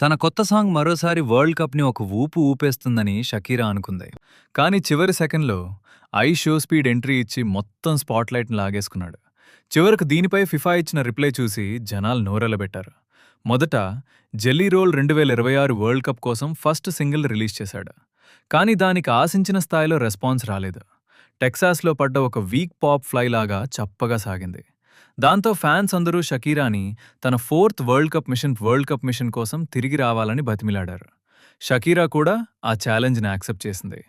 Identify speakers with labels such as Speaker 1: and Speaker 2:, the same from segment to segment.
Speaker 1: తన కొత్త సాంగ్ మరోసారి వరల్డ్ కప్‌ని ఒక ఊపు ఊపేస్తుందని షకీరా అనుకుంది. కానీ చివరి సెకన్‌లో ఐ షో స్పీడ్ ఎంట్రీ ఇచ్చి మొత్తం స్పాట్‌లైట్‌ని లాగేసుకున్నాడు. చివరకు దీనిపై ఫిఫా ఇచ్చిన రిప్లై చూసి జనాలు నోరెళ్లబెట్టారు. మొదట 'జెల్లీ రోల్' 2026 వరల్డ్ కప్ కోసం ఫస్ట్ సింగిల్ రిలీజ్ చేశాడు. కానీ దానికి ఆశించిన స్థాయిలో రెస్పాన్స్ రాలేదు. టెక్సాస్‌లో పడ్డ ఒక వీక్ పాప్ ఫ్లై లాగా చప్పగా సాగింది. దాంతో ఫ్యాన్స్ అందరూ షకీరాని తన ఫోర్త్ వరల్డ్ కప్ మిషన్ కోసం తిరిగి రావాలని బతిమిలాడారు. షకీరా కూడా ఆ ఛాలెంజ్ని యాక్సెప్ట్ చేసింది.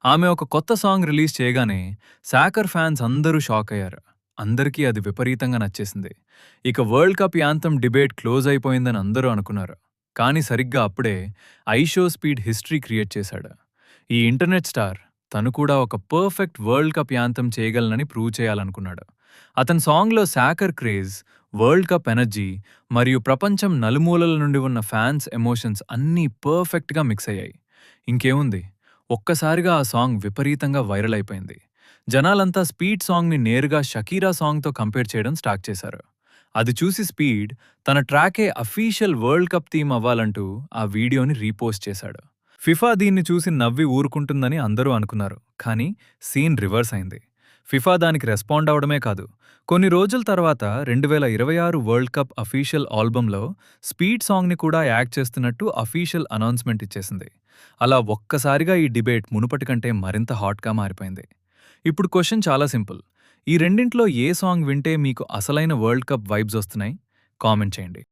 Speaker 1: ఆమె ఒక కొత్త సాంగ్ రిలీజ్ చేయగానే సాకర్ ఫ్యాన్స్ అందరూ షాక్ అయ్యారు. అందరికీ అది విపరీతంగా నచ్చేసింది. ఇక world cup anthem debate close అయిపోయిందని అందరూ అనుకున్నారు. కానీ సరిగ్గా అప్పుడే I show speed history create చేశాడు. ఈ ఇంటర్నెట్ స్టార్ తను కూడా ఒక పర్ఫెక్ట్ వరల్డ్ కప్ యాంథమ్ చేయగలనని ప్రూవ్ చేయాలనుకున్నాడు. అతని సాంగ్లో soccer craze, world cup energy మరియు ప్రపంచం నలుమూలల నుండి ఉన్న ఫ్యాన్స్ ఎమోషన్స్ అన్నీ పర్ఫెక్ట్గా మిక్స్ అయ్యాయి. ఇంకేముంది, ఒక్కసారిగా ఆ సాంగ్ విపరీతంగా వైరల్ అయిపోయింది. జనాలంతా స్పీడ్ సాంగ్ని నేరుగా షకీరా సాంగ్తో కంపేర్ చేయడం స్టార్ట్ చేశారు. అది చూసి స్పీడ్ తన trachea official world cup theme అవ్వాలంటూ ఆ వీడియోని రీపోస్ట్ చేశాడు. ఫిఫా దీన్ని చూసి నవ్వి ఊరుకుంటుందని అందరూ అనుకున్నారు. కానీ సీన్ రివర్స్ అయింది. ఫిఫా దానికి రెస్పాండ్ అవడమే కాదు, కొన్ని రోజుల తర్వాత 2026 వరల్డ్ కప్ అఫీషియల్ ఆల్బంలో స్పీడ్ సాంగ్ని కూడా యాడ్ చేస్తున్నట్టు అఫీషియల్ అనౌన్స్మెంట్ ఇచ్చేసింది. అలా ఒక్కసారిగా ఈ డిబేట్ మునుపటి కంటే మరింత హాట్గా మారిపోయింది. ఇప్పుడు క్వశ్చన్ చాలా సింపుల్. ఈ రెండింట్లో ఏ సాంగ్ వింటే మీకు అసలైన వరల్డ్ కప్ వైబ్స్ వస్తున్నాయి? కామెంట్ చేయండి.